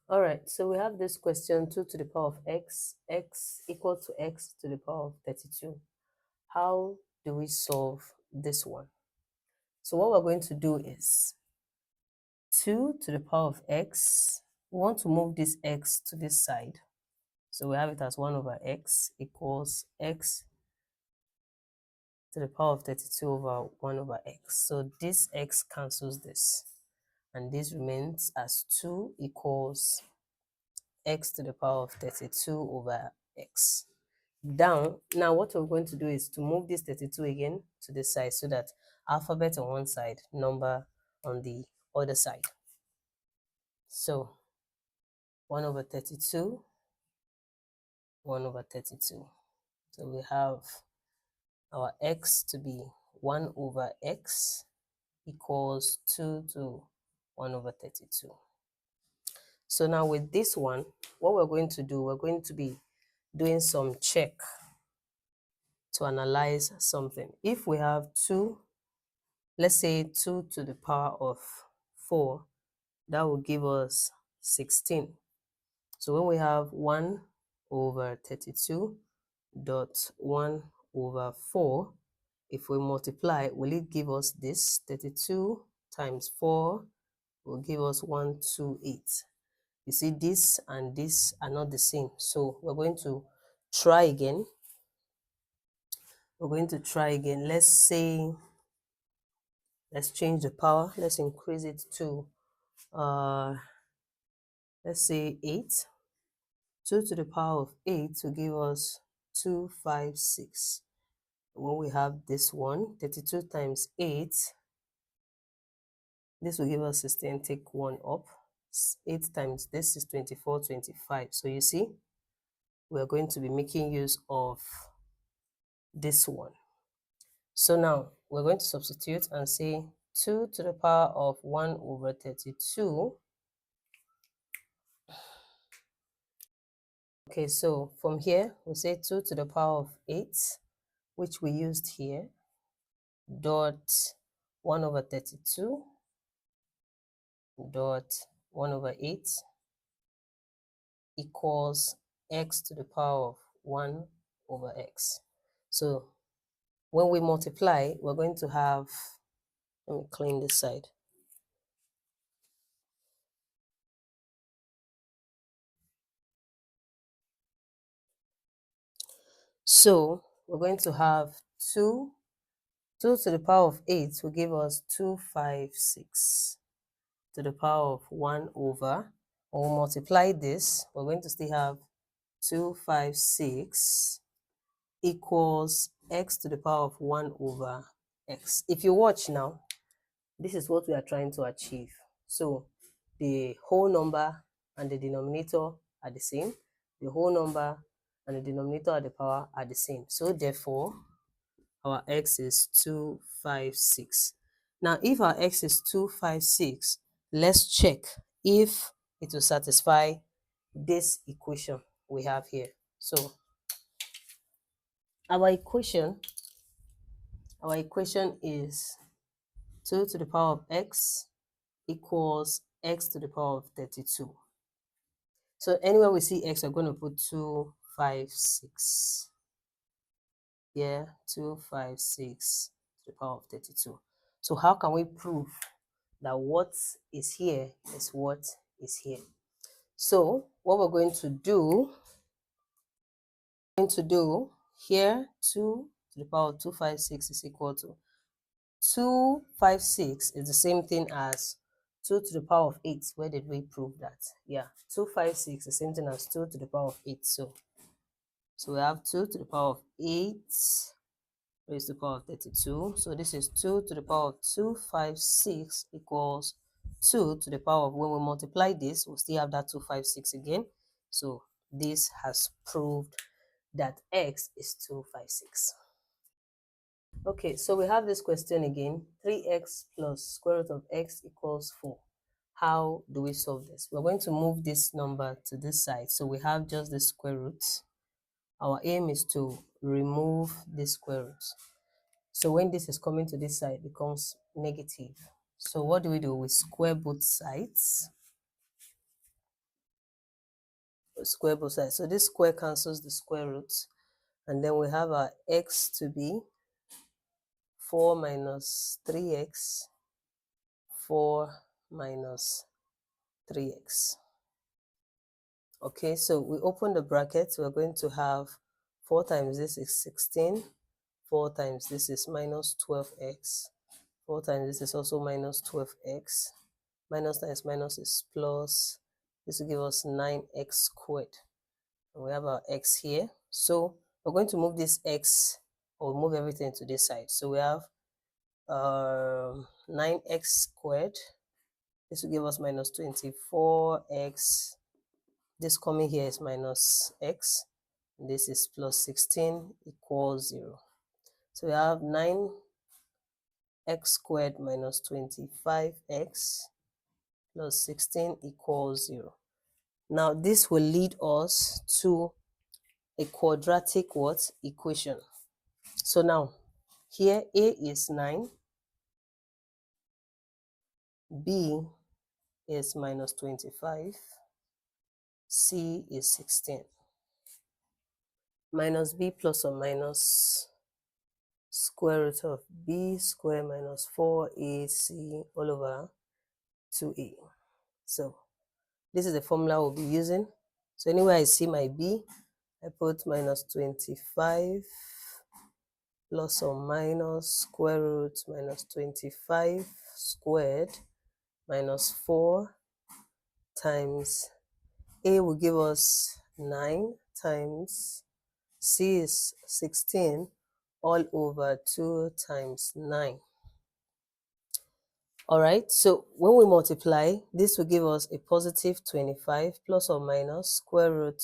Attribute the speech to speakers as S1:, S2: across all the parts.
S1: All right, so we have this question 2 to the power of x equal to x to the power of 32. How do we solve this one? So what we're going to do is 2 to the power of x. We want to move this x to this side. So we have it as 1 over x equals x to the power of 32 over 1 over x. So this x cancels this. And this remains as 2 equals x to the power of 32 over x. Down, now what we're going to do is to move this 32 again to this side so that alphabet on one side, number on the other side. So 1 over 32, 1 over 32. So we have our x to be 1 over x equals 2 to 1 over 32. So now with this one, what we're going to do, we're going to be doing some check to analyze something. If we have 2, let's say 2 to the power of 4, that will give us 16. So when we have 1 over 32 dot 1 over 4, if we multiply, will it give us this? 32 times 4 will give us 128. You see, this and this are not the same. So we're going to try again. We're going to try again. Let's say, let's change the power. Let's increase it to, let's say 8. 2 to the power of 8 will give us 256. When we have this one, 32 times 8, this will give us 16. Take 1 up. 8 times this is 24, 25. So you see, we're going to be making use of this one. So now we're going to substitute and say 2 to the power of 1 over 32. Okay, so from here, we say 2 to the power of 8, which we used here, dot 1 over 32, dot 1 over 8 equals x to the power of 1 over x. So when we multiply, we're going to have, let me clean this side. So we're going to have 2 to the power of 8 will give us 256 to the power of 1 over. When we multiply this, we're going to still have 256 equals x to the power of 1 over x. If you watch now, this is what we are trying to achieve. So the whole number and the denominator are the same. The whole number and the denominator at the power are the same. So therefore, our x is 256. Now, if our x is 256, let's check if it will satisfy this equation we have here. So our equation is 2 to the power of x equals x to the power of 32. So anywhere we see x, we're going to put 256. Yeah, 256 to the power of 32. So how can we prove that what is here is what is here? So what we're going to do here, 2 to the power of 256 is equal to 256 is the same thing as 2 to the power of 8. Where did we prove that? Yeah, 256 is the same thing as 2 to the power of 8. So we have 2 to the power of 8 raised to the power of 32. So this is 2 to the power of 256 equals 2 to the power of, when we multiply this, we'll still have that 256 again. So this has proved that x is 256. Okay, so we have this question again. 3x plus square root of x equals 4. How do we solve this? We're going to move this number to this side. So we have just the square root. Our aim is to remove this square root. So when this is coming to this side, it becomes negative. So what do? We square both sides. square both sides. So this square cancels the square root. And then we have our x to be 4 minus 3x, 4 minus 3x. Okay, so we open the bracket. We're going to have 4 times this is 16. 4 times this is minus 12x. 4 times this is also minus 12x. Minus times minus is plus. This will give us 9x squared. And we have our x here. So we're going to move this x, or move everything to this side. So we have 9x squared. This will give us minus 24x. This coming here is minus x. This is plus 16 equals 0. So we have 9x squared minus 25x plus 16 equals 0. Now this will lead us to a quadratic what equation. So now here a is 9, b is minus 25, c is 16. Minus b plus or minus square root of b square minus 4ac all over 2a. So this is the formula we'll be using. So anywhere I see my b, I put minus 25 plus or minus square root minus 25 squared minus 4 times a will give us 9 times c is 16 all over 2 times 9. All right, so when we multiply, this will give us a positive 25 plus or minus square root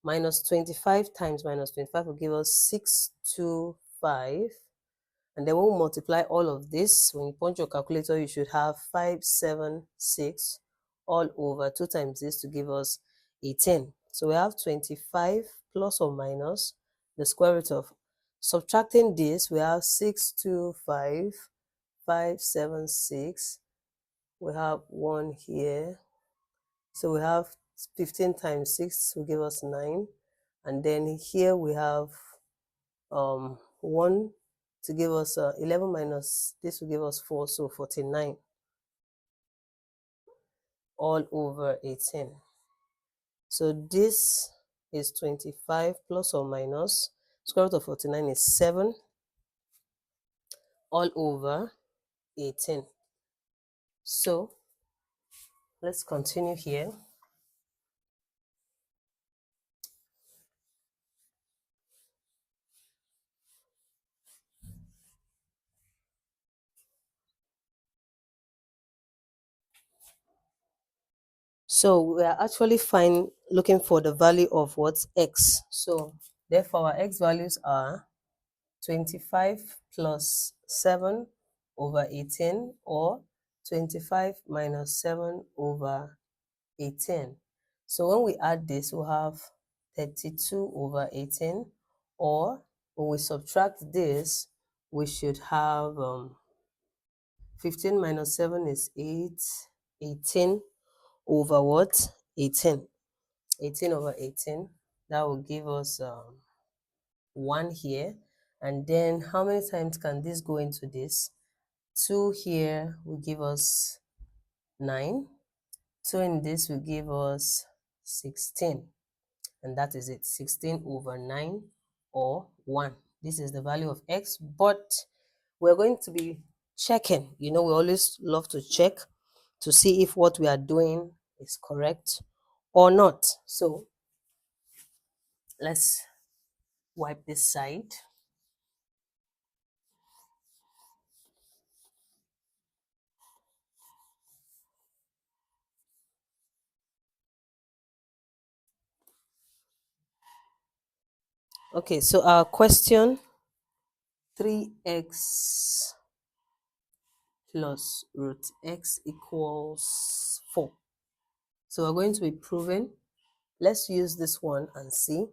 S1: minus 25 times minus 25 will give us 625. And then when we multiply all of this, when you punch your calculator, you should have 576 all over 2 times this to give us 18. So we have 25 plus or minus the square root of, subtracting this, we have 625, 576. We have 1 here. So we have 15 times 6 will give us 9. And then here we have 1 to give us 11 minus this will give us 4, so 49 all over 18. So this is 25 plus or minus square root of 49 is 7 all over 18. So let's continue here. So we are actually looking for the value of what x. So therefore our x values are 25 plus 7 over 18, or 25 minus 7 over 18. So when we add this, we'll have 32 over 18, or when we subtract this, we should have 15 minus 7 is 8, 18 over what? 18. 18 over 18. That will give us 1 here. And then how many times can this go into this? 2 here will give us 9. 2 in this will give us 16. And that is it, 16 over 9 or 1. This is the value of x, but we're going to be checking. You know, we always love to check to see if what we are doing is correct or not. So let's wipe this side. Okay, so our question, 3x plus root x equals 4. So we're going to be proving. Let's use this one and see.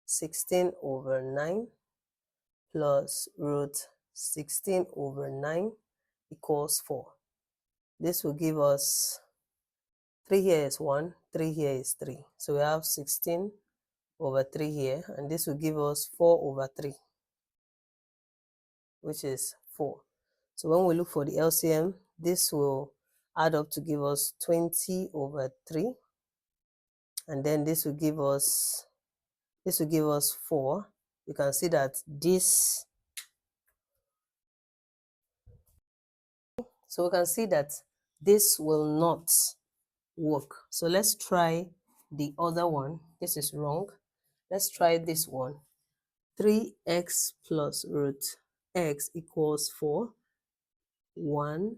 S1: 16 over 9 plus root 16 over 9 equals 4. This will give us 3 here is 1, 3 here is 3. So we have 16 over 3 here, and this will give us 4 over 3, which is 4. So when we look for the LCM, this will add up to give us 20 over 3, and then this will give us 4. You can see that this, so we can see that this will not work. So let's try the other one. This is wrong. Let's try this one. 3x plus root x equals 4. 1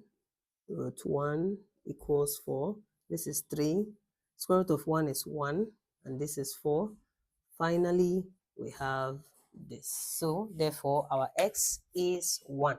S1: root 1 equals 4. This is 3. Square root of 1 is 1, and this is 4. Finally, we have this. So therefore, our x is 1.